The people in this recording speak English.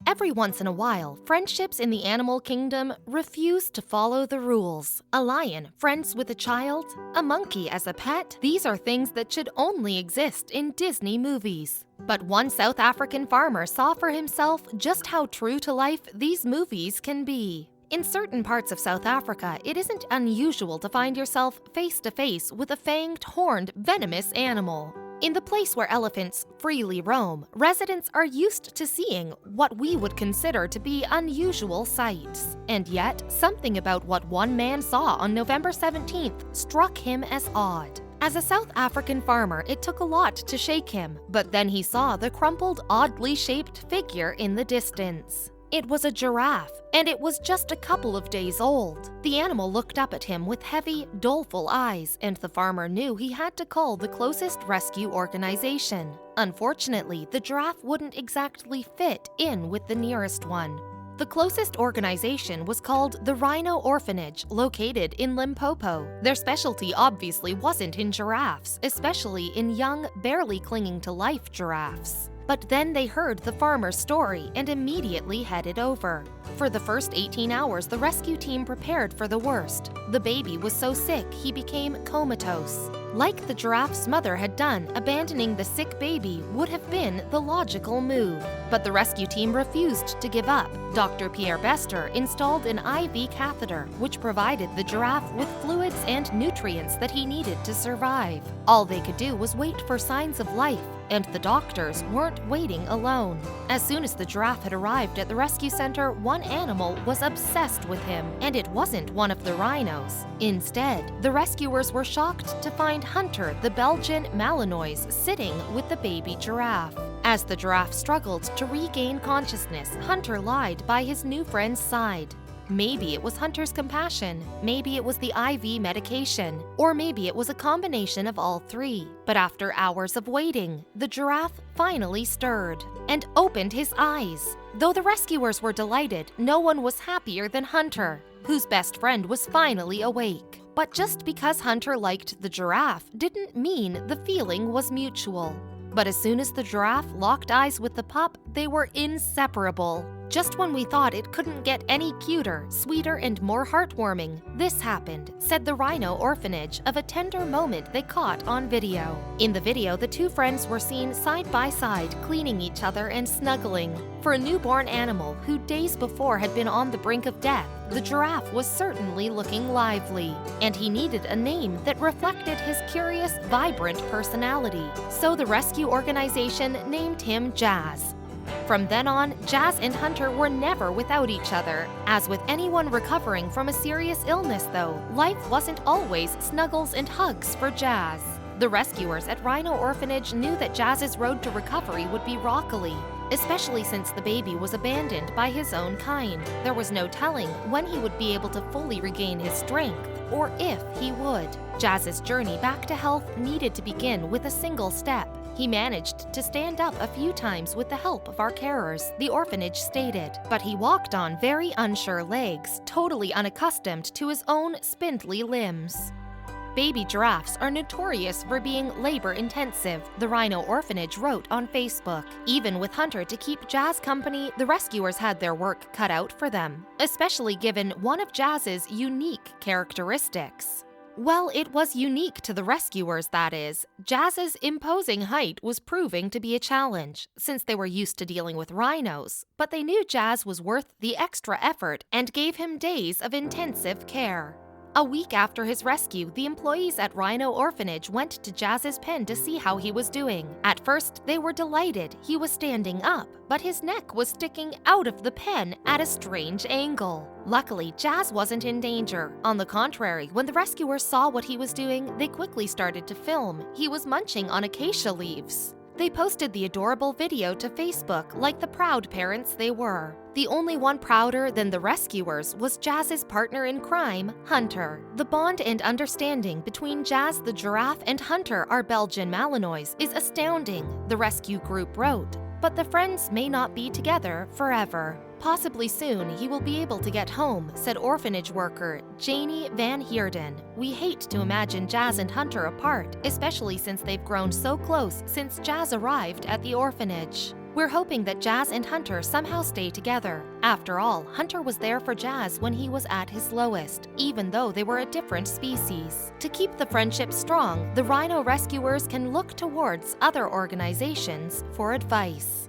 Every once in a while, friendships in the animal kingdom refuse to follow the rules. A lion friends with a child, a monkey as a pet, these are things that should only exist in Disney movies. But one South African farmer saw for himself just how true to life these movies can be. In certain parts of South Africa, it isn't unusual to find yourself face to face with a fanged, horned, venomous animal. In the place where elephants freely roam, residents are used to seeing what we would consider to be unusual sights. And yet, something about what one man saw on November 17th struck him as odd. As a South African farmer, it took a lot to shake him, but then he saw the crumpled, oddly shaped figure in the distance. It was a giraffe, and it was just a couple of days old. The animal looked up at him with heavy, doleful eyes, and the farmer knew he had to call the closest rescue organization. Unfortunately, the giraffe wouldn't exactly fit in with the nearest one. The closest organization was called the Rhino Orphanage, located in Limpopo. Their specialty obviously wasn't in giraffes, especially in young, barely clinging to life giraffes. But then they heard the farmer's story and immediately headed over. For the first 18 hours, the rescue team prepared for the worst. The baby was so sick, he became comatose. Like the giraffe's mother had done, abandoning the sick baby would have been the logical move. But the rescue team refused to give up. Dr. Pierre Bester installed an IV catheter, which provided the giraffe with fluids and nutrients that he needed to survive. All they could do was wait for signs of life, and the doctors weren't waiting alone. As soon as the giraffe had arrived at the rescue center, one animal was obsessed with him, and it wasn't one of the rhinos. Instead, the rescuers were shocked to find Hunter, the Belgian Malinois, sitting with the baby giraffe. As the giraffe struggled to regain consciousness, Hunter lied by his new friend's side. Maybe it was Hunter's compassion, maybe it was the IV medication, or maybe it was a combination of all three. But after hours of waiting, the giraffe finally stirred and opened his eyes. Though the rescuers were delighted, no one was happier than Hunter, whose best friend was finally awake. But just because Hunter liked the giraffe didn't mean the feeling was mutual. But as soon as the giraffe locked eyes with the pup, they were inseparable. Just when we thought it couldn't get any cuter, sweeter, and more heartwarming, this happened, said the Rhino Orphanage of a tender moment they caught on video. In the video, the two friends were seen side by side, cleaning each other and snuggling. For a newborn animal who days before had been on the brink of death, the giraffe was certainly looking lively, and he needed a name that reflected his curious, vibrant personality. So the rescue organization named him Jazz. From then on, Jazz and Hunter were never without each other. As with anyone recovering from a serious illness, though, life wasn't always snuggles and hugs for Jazz. The rescuers at Rhino Orphanage knew that Jazz's road to recovery would be rocky, especially since the baby was abandoned by his own kind. There was no telling when he would be able to fully regain his strength, or if he would. Jazz's journey back to health needed to begin with a single step. He managed to stand up a few times with the help of our carers, the orphanage stated, but he walked on very unsure legs, totally unaccustomed to his own spindly limbs. Baby giraffes are notorious for being labor-intensive, the Rhino Orphanage wrote on Facebook. Even with Hunter to keep Jazz company, the rescuers had their work cut out for them, especially given one of Jazz's unique characteristics. Well, it was unique to the rescuers, that is. Jazz's imposing height was proving to be a challenge, since they were used to dealing with rhinos, but they knew Jazz was worth the extra effort and gave him days of intensive care. A week after his rescue, the employees at Rhino Orphanage went to Jazz's pen to see how he was doing. At first, they were delighted he was standing up, but his neck was sticking out of the pen at a strange angle. Luckily, Jazz wasn't in danger. On the contrary, when the rescuers saw what he was doing, they quickly started to film. He was munching on acacia leaves. They posted the adorable video to Facebook like the proud parents they were. The only one prouder than the rescuers was Jazz's partner in crime, Hunter. The bond and understanding between Jazz the giraffe and Hunter, our Belgian Malinois, is astounding, the rescue group wrote. But the friends may not be together forever. Possibly soon he will be able to get home, said orphanage worker Janie Van Heerden. We hate to imagine Jazz and Hunter apart, especially since they've grown so close since Jazz arrived at the orphanage. We're hoping that Jazz and Hunter somehow stay together. After all, Hunter was there for Jazz when he was at his lowest, even though they were a different species. To keep the friendship strong, the rhino rescuers can look towards other organizations for advice.